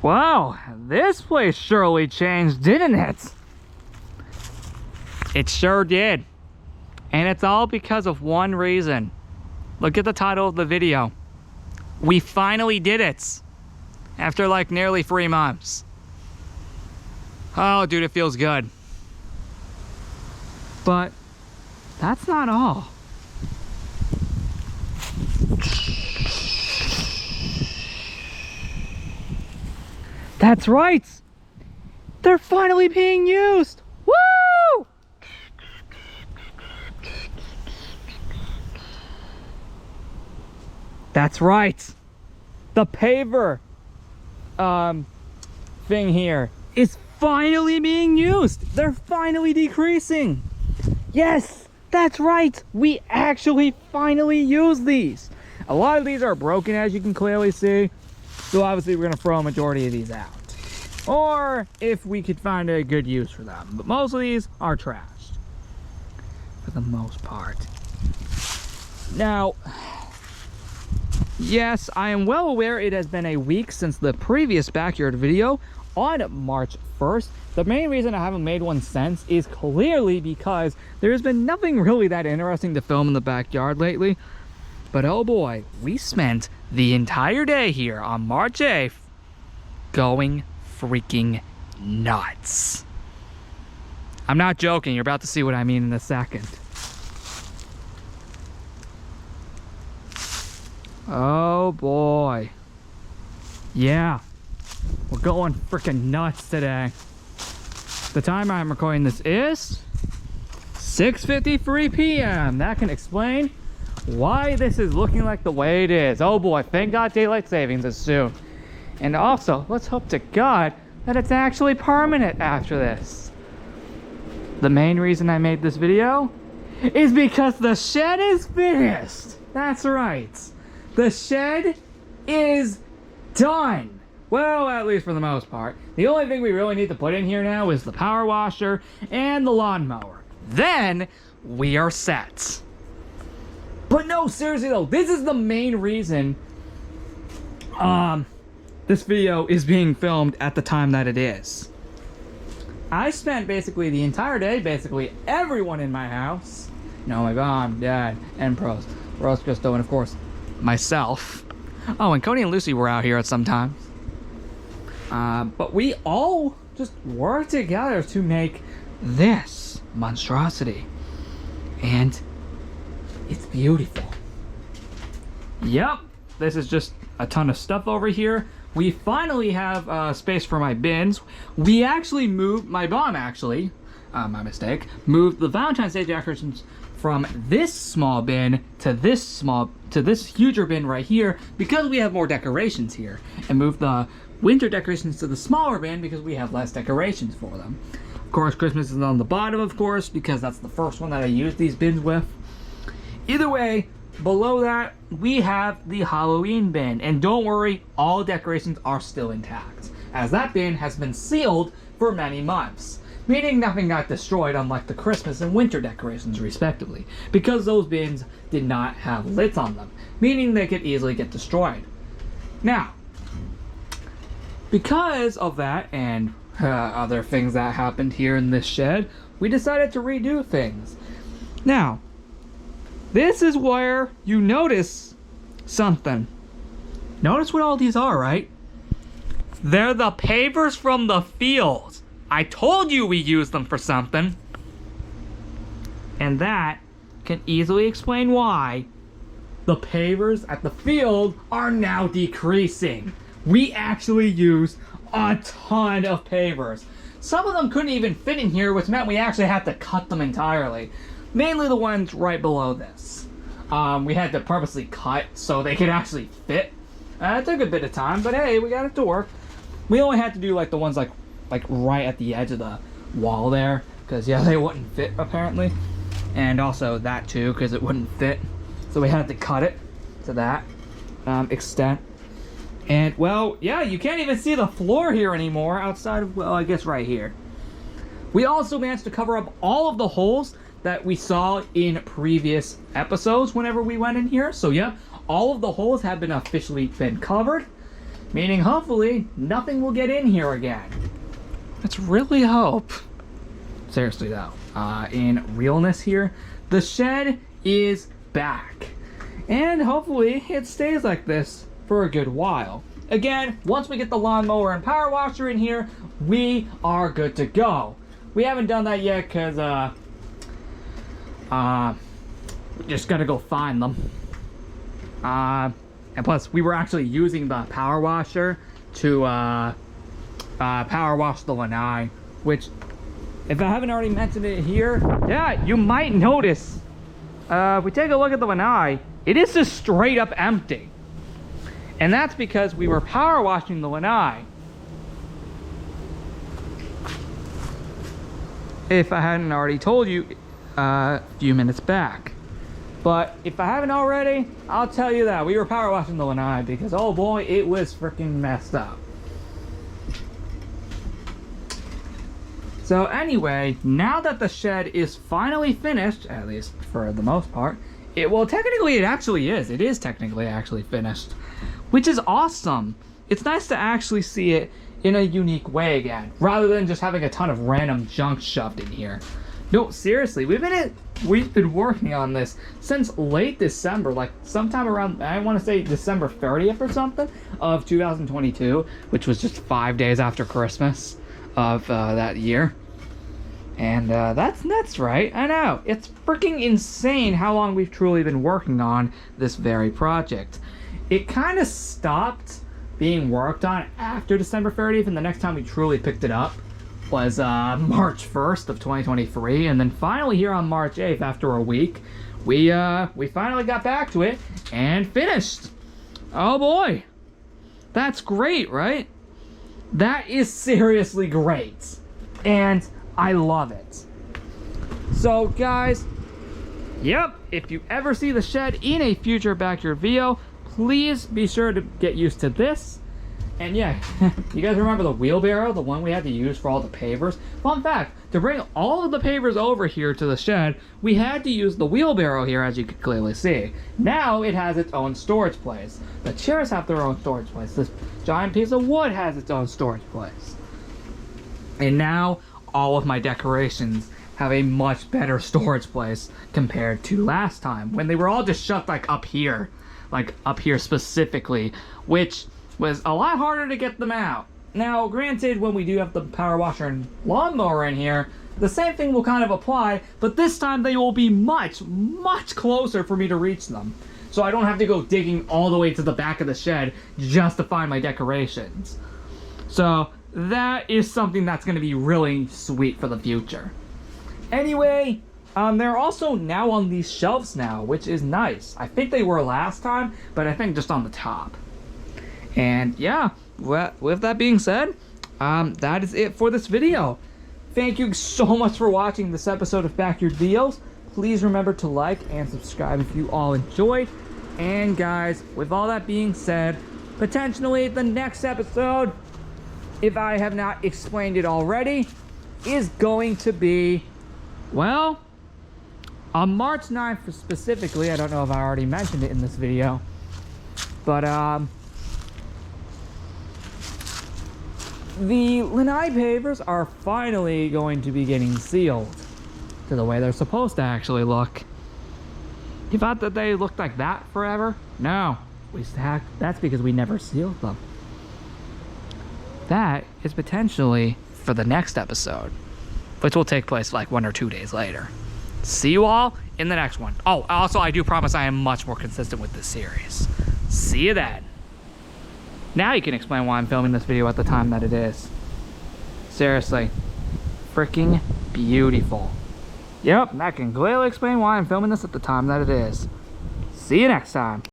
Wow, this place surely changed, didn't it? It sure did. And it's all because of one reason. Look at the title of the video. We finally did it. After like nearly 3 months. Oh, dude, it feels good. But that's not all. That's right. They're finally being used. Woo! That's right. The paver thing here is finally being used. They're finally decreasing. Yes, that's right. We actually finally use these. A lot of these are broken, as you can clearly see. So obviously we're gonna throw a majority of these out. Or if we could find a good use for them. But most of these are trashed. For the most part. Now, yes, I am well aware it has been a week since the previous backyard video on March 1st. The main reason I haven't made one since is clearly because there's been nothing really that interesting to film in the backyard lately. But oh boy, we spent the entire day here on March 8th going freaking nuts. I'm not joking, you're about to see what I mean in a second. Oh boy. Yeah, we're going freaking nuts today. The time I'm recording this is 6:53 p.m. That can explain why this is looking like the way it is. Oh boy, thank God daylight savings is soon. And also, let's hope to God that it's actually permanent after this. The main reason I made this video is because the shed is finished. That's right. The shed is done. Well, at least for the most part. The only thing we really need to put in here now is the power washer and the lawnmower. Then we are set. But no, seriously though, this is the main reason this video is being filmed at the time that it is. I spent basically the entire day, basically everyone in my house, you know, my mom, dad, and Rose Christo, and of course, myself. Oh, and Cody and Lucy were out here at some times. But we all just worked together to make this monstrosity. And it's beautiful. Yep, this is just a ton of stuff over here. We finally have space for my bins. We actually moved, my mom actually, my mistake, moved the Valentine's Day decorations from this small bin to this huger bin right here because we have more decorations here, and moved the winter decorations to the smaller bin because we have less decorations for them. Of course, Christmas is on the bottom, of course, because that's the first one that I used these bins with. Either way, below that, we have the Halloween bin. And don't worry, all decorations are still intact, as that bin has been sealed for many months. Meaning nothing got destroyed, unlike the Christmas and winter decorations, respectively. Because those bins did not have lids on them. Meaning they could easily get destroyed. Now, because of that and other things that happened here in this shed, we decided to redo things. Now, this is where you notice something. Notice what all these are, right? They're the pavers from the field. I told you we used them for something. And that can easily explain why the pavers at the field are now decreasing. We actually used a ton of pavers. Some of them couldn't even fit in here, which meant we actually had to cut them entirely. Mainly the ones right below this. We had to purposely cut so they could actually fit. It took a bit of time, but hey, we got it to work. We only had to do like the ones like right at the edge of the wall there, because yeah, they wouldn't fit apparently. And also that too, because it wouldn't fit. So we had to cut it to that extent. And well, yeah, you can't even see the floor here anymore outside of, well, I guess right here. We also managed to cover up all of the holes that we saw in previous episodes whenever we went in here. So yeah, all of the holes have been officially covered. meaning hopefully nothing will get in here again. Let's really hope. Seriously though, in realness here, the shed is back. And hopefully it stays like this for a good while. Again, once we get the lawnmower and power washer in here, we are good to go. We haven't done that yet because, we just gotta go find them. And plus, we were actually using the power washer to, power wash the lanai, which, if I haven't already mentioned it here, yeah, you might notice, if we take a look at the lanai, it is just straight up empty. And that's because we were power washing the lanai. If I hadn't already told you a few minutes back. But if I haven't already, I'll tell you that. We were power washing the lanai because, oh boy, it was freaking messed up. So anyway, now that the shed is finally finished, at least for the most part, it actually is. It is technically actually finished. Which is awesome. It's nice to actually see it in a unique way again, rather than just having a ton of random junk shoved in here. No, seriously, we've been working on this since late December, like sometime around, I want to say December 30th or something of 2022, which was just 5 days after Christmas of that year. And that's nuts, right? I know. It's freaking insane how long we've truly been working on this very project. It kind of stopped being worked on after December 30th, and the next time we truly picked it up was March 1st of 2023, and then finally here on March 8th, after a week, we finally got back to it and finished. Oh boy, that's great, right? That is seriously great, and I love it. So guys, yep, if you ever see the shed in a future backyard video, please be sure to get used to this. And yeah, you guys remember the wheelbarrow, the one we had to use for all the pavers? Fun fact, to bring all of the pavers over here to the shed, we had to use the wheelbarrow here, as you can clearly see. Now it has its own storage place. The chairs have their own storage place. This giant piece of wood has its own storage place. And now all of my decorations have a much better storage place compared to last time, when they were all just shoved like up here specifically, which was a lot harder to get them out. Now, granted, when we do have the power washer and lawnmower in here, the same thing will kind of apply, but this time they will be much, much closer for me to reach them. So I don't have to go digging all the way to the back of the shed just to find my decorations. So that is something that's going to be really sweet for the future. Anyway, they're also now on these shelves now, which is nice. I think they were last time, but I think just on the top. And yeah, with that being said, that is it for this video. Thank you so much for watching this episode of Backyard Videos. Please remember to like and subscribe if you all enjoyed. And guys, with all that being said, potentially the next episode, if I have not explained it already, is going to be, well, on March 9th specifically. I don't know if I already mentioned it in this video, but the lanai pavers are finally going to be getting sealed to the way they're supposed to actually look. You thought that they looked like that forever? No, that's because we never sealed them. That is potentially for the next episode, which will take place like 1 or 2 days later. See you all in the next one. Oh, also, I do promise I am much more consistent with this series. See you then. Now you can explain why I'm filming this video at the time that it is. Seriously. Freaking beautiful. Yep, that can clearly explain why I'm filming this at the time that it is. See you next time.